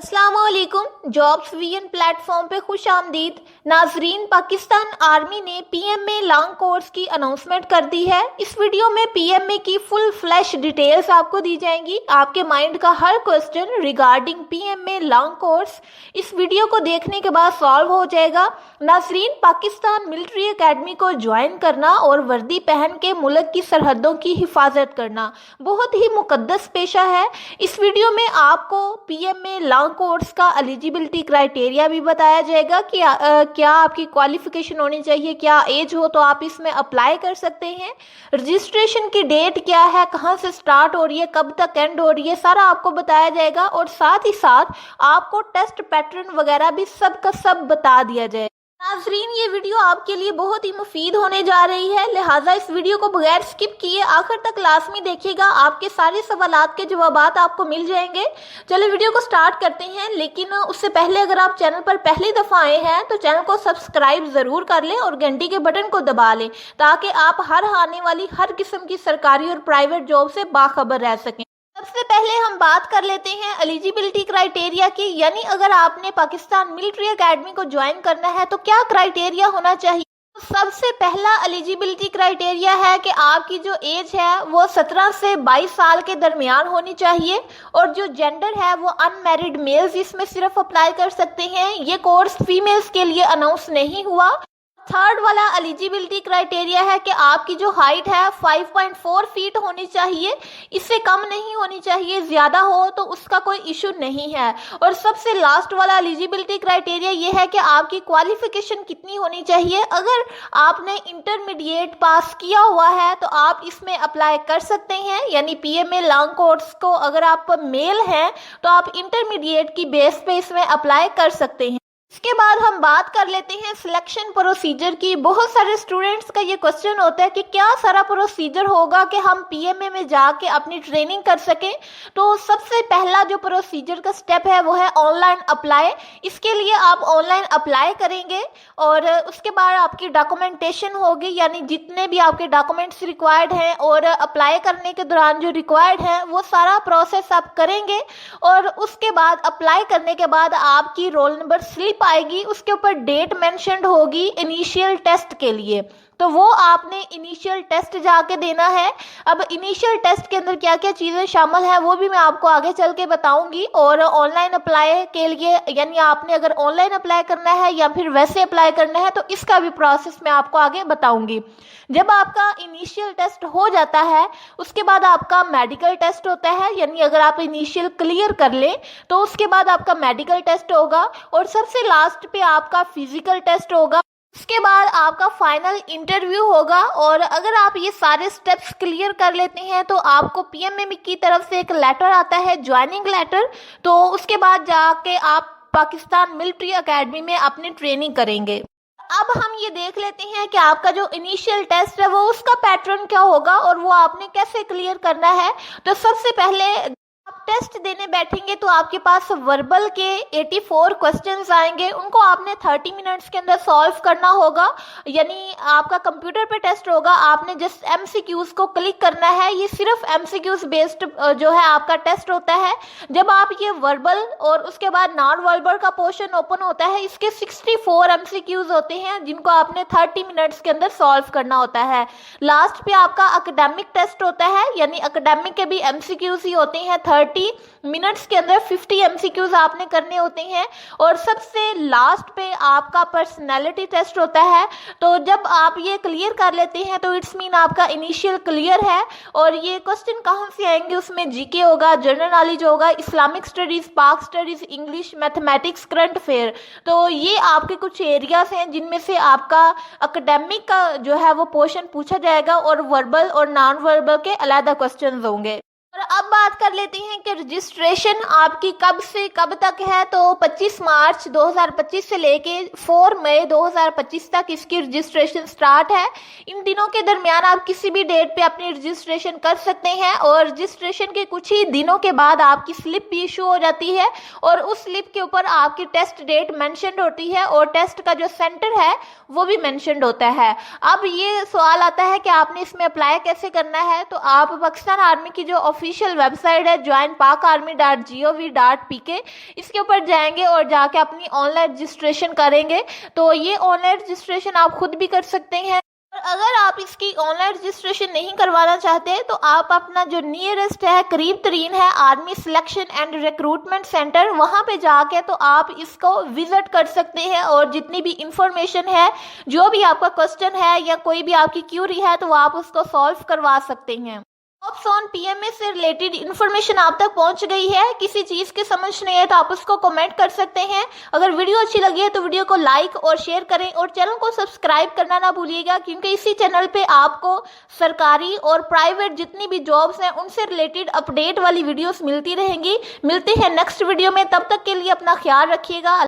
अस्सलाम वालेकुम। Jobs VN platform पे खुश आमदीद। नाजरीन, पाकिस्तान आर्मी ने पीएमए लॉन्ग कोर्स की अनाउंसमेंट कर दी है। इस वीडियो में पीएमए की फुल फ्लैश डिटेल्स आपको दी जाएंगी। आपके माइंड का हर question regarding PMA long course इस वीडियो को देखने के बाद सॉल्व हो जाएगा। नाजरीन, पाकिस्तान मिलिट्री एकेडमी को ज्वाइन करना और वर्दी पहन के मुल्क की सरहदों की हिफाजत करना बहुत ही मुकद्दस पेशा है। इस वीडियो में आपको पीएमए लॉन्ग कोर्स का एलिजिबिलिटी क्राइटेरिया भी बताया जाएगा कि क्या आपकी क्वालिफिकेशन होनी चाहिए, क्या एज हो तो आप इसमें अप्लाई कर सकते हैं, रजिस्ट्रेशन की डेट क्या है, कहां से स्टार्ट हो रही है, कब तक एंड हो रही है, सारा आपको बताया जाएगा। और साथ ही साथ आपको टेस्ट पैटर्न वगैरह भी सब का सब बता दिया जाएगा। नाजरीन, ये वीडियो आपके लिए बहुत ही मुफीद होने जा रही है, लिहाजा इस वीडियो को बगैर स्किप किए आखिर तक लाजमी देखिएगा। आपके सारे सवालात के जवाबात आपको मिल जाएंगे। चलो वीडियो को स्टार्ट करते हैं, लेकिन उससे पहले अगर आप चैनल पर पहली दफ़ा आए हैं तो चैनल को सब्सक्राइब ज़रूर कर लें और घंटी के बटन को दबा लें ताकि आप हर आने वाली हर किस्म की सरकारी और प्राइवेट जॉब से बाखबर रह सकें। सबसे पहले हम बात कर लेते हैं एलिजिबिलिटी क्राइटेरिया की, यानी अगर आपने पाकिस्तान मिलिट्री एकेडमी को ज्वाइन करना है तो क्या क्राइटेरिया होना चाहिए। सबसे पहला एलिजिबिलिटी क्राइटेरिया है कि आपकी जो एज है वो 17 से 22 साल के दरमियान होनी चाहिए और जो जेंडर है वो अनमैरिड मेल्स इसमें सिर्फ अप्लाई कर सकते हैं। ये कोर्स फीमेल्स के लिए अनाउंस नहीं हुआ। थर्ड वाला एलिजिबिलिटी क्राइटेरिया है कि आपकी जो हाइट है 5.4 फीट होनी चाहिए, इससे कम नहीं होनी चाहिए, ज़्यादा हो तो उसका कोई इशू नहीं है। और सबसे लास्ट वाला एलिजिबिलिटी क्राइटेरिया ये है कि आपकी क्वालिफिकेशन कितनी होनी चाहिए। अगर आपने इंटरमीडिएट पास किया हुआ है तो आप इसमें अप्लाई कर सकते हैं, यानी पीएमए लॉन्ग कोर्स को अगर आप मेल हैं तो आप इंटरमीडिएट की बेस पे इसमें अप्लाई कर सकते हैं। इसके बाद हम बात कर लेते हैं सिलेक्शन प्रोसीजर की। बहुत सारे स्टूडेंट्स का ये क्वेश्चन होता है कि क्या सारा प्रोसीजर होगा कि हम पीएमए में जाके अपनी ट्रेनिंग कर सकें। तो सबसे पहला जो प्रोसीजर का स्टेप है वो है ऑनलाइन अप्लाई। इसके लिए आप ऑनलाइन अप्लाई करेंगे और उसके बाद आपकी डॉक्यूमेंटेशन होगी, यानी जितने भी आपके डॉक्यूमेंट्स रिक्वायर्ड हैं और अप्लाई करने के दौरान जो रिक्वायर्ड है वो सारा प्रोसेस आप करेंगे। और उसके बाद अप्लाई करने के बाद आपकी रोल नंबर स्लिप आएगी, उसके ऊपर डेट मेंशन्ड होगी इनिशियल टेस्ट के लिए, तो वो आपने इनिशियल टेस्ट जाके देना है। अब इनिशियल टेस्ट के अंदर क्या क्या चीज़ें शामिल है वो भी मैं आपको आगे चल के बताऊंगी। और ऑनलाइन अप्लाई के लिए, यानी आपने अगर ऑनलाइन अप्लाई करना है या फिर वैसे अप्लाई करना है तो इसका भी प्रोसेस मैं आपको आगे बताऊंगी। जब आपका इनिशियल टेस्ट हो जाता है उसके बाद आपका मेडिकल टेस्ट होता है, यानी अगर आप इनिशियल क्लियर कर लें तो उसके बाद आपका मेडिकल टेस्ट होगा और सबसे लास्ट पे आपका फिजिकल टेस्ट होगा। उसके बाद आपका फाइनल इंटरव्यू होगा और अगर आप ये सारे स्टेप्स क्लियर कर लेते हैं तो आपको पीएमए की तरफ से एक लेटर आता है, ज्वाइनिंग लेटर। तो उसके बाद जाके आप पाकिस्तान मिलिट्री एकेडमी में अपनी ट्रेनिंग करेंगे। अब हम ये देख लेते हैं कि आपका जो इनिशियल टेस्ट है वो उसका पैटर्न क्या होगा और वो आपने कैसे क्लियर करना है। तो सबसे पहले आप टेस्ट देने बैठेंगे तो आपके पास वर्बल के 84 क्वेश्चंस आएंगे, उनको आपने 30 मिनट्स के अंदर सॉल्व करना होगा। यानी आपका कंप्यूटर पे टेस्ट होगा, आपने जस्ट एमसीक्यूज को क्लिक करना है। ये सिर्फ एमसीक्यूज बेस्ड जो है आपका टेस्ट होता है। जब आप ये वर्बल और उसके बाद नॉन वर्बल का पोर्शन ओपन होता है, इसके 64 एमसीक्यूज होते हैं जिनको आपने 30 मिनट्स के अंदर सॉल्व करना होता है। लास्ट पे आपका एकेडमिक टेस्ट होता है, यानी एकेडमिक के भी एमसीक्यूज ही होते हैं। 30 मिनट्स के अंदर 50 एमसीक्यूज आपने करने होते हैं। और सबसे लास्ट पे आपका पर्सनैलिटी टेस्ट होता है। तो जब आप ये क्लियर कर लेते हैं तो इट्स मीन आपका इनिशियल क्लियर है। और ये क्वेश्चन कहाँ से आएंगे, उसमें जीके होगा, जनरल नॉलेज होगा, इस्लामिक स्टडीज, पाक studies, English, mathematics, current affair. तो ये आपके कुछ एरियाज हैं जिनमें से आपका एकेडमिक का जो है वो पोर्शन पूछा जाएगा और वर्बल और नॉन वर्बल के अलग क्वेश्चन होंगे। और अब बात कर लेते हैं कि रजिस्ट्रेशन आपकी कब से कब तक है। तो 25 मार्च 2025 से लेके 4 मई 2025 तक इसकी रजिस्ट्रेशन स्टार्ट है। इन दिनों के दरमियान आप किसी भी डेट पे अपनी रजिस्ट्रेशन कर सकते हैं और रजिस्ट्रेशन के कुछ ही दिनों के बाद आपकी स्लिप भी इशू हो जाती है और उस स्लिप के ऊपर आपकी टेस्ट डेट मेंशन्ड होती है और टेस्ट का जो सेंटर है वो भी मेंशन्ड होता है। अब ये सवाल आता है कि आपने इसमें अप्लाई कैसे करना है। तो आप पाकिस्तान आर्मी की जो ऑफिशियल वेबसाइट है joinpakarmy.gov.pk, इसके ऊपर जाएंगे और जाके अपनी ऑनलाइन रजिस्ट्रेशन करेंगे। तो ये ऑनलाइन रजिस्ट्रेशन आप खुद भी कर सकते हैं। और अगर आप इसकी ऑनलाइन रजिस्ट्रेशन नहीं करवाना चाहते तो आप अपना जो नियरेस्ट है, करीब तरीन है army selection and recruitment centre, वहाँ पे जाके तो आप इसको विजिट कर सकते हैं और जितनी भी इंफॉर्मेशन है, जो भी आपका क्वेश्चन है या कोई भी आपकी क्यूरी है तो आप उसको सॉल्व करवा सकते हैं। जॉब्स ऑन पीएमए से रिलेटेड इन्फॉर्मेशन आप तक पहुंच गई है। किसी चीज़ की समझ नहीं है तो आप उसको कमेंट कर सकते हैं। अगर वीडियो अच्छी लगी है तो वीडियो को लाइक और शेयर करें और चैनल को सब्सक्राइब करना ना भूलिएगा, क्योंकि इसी चैनल पे आपको सरकारी और प्राइवेट जितनी भी जॉब्स हैं उनसे रिलेटेड अपडेट वाली वीडियोस मिलती रहेंगी। मिलते हैं नेक्स्ट वीडियो में, तब तक के लिए अपना ख्याल रखिएगा।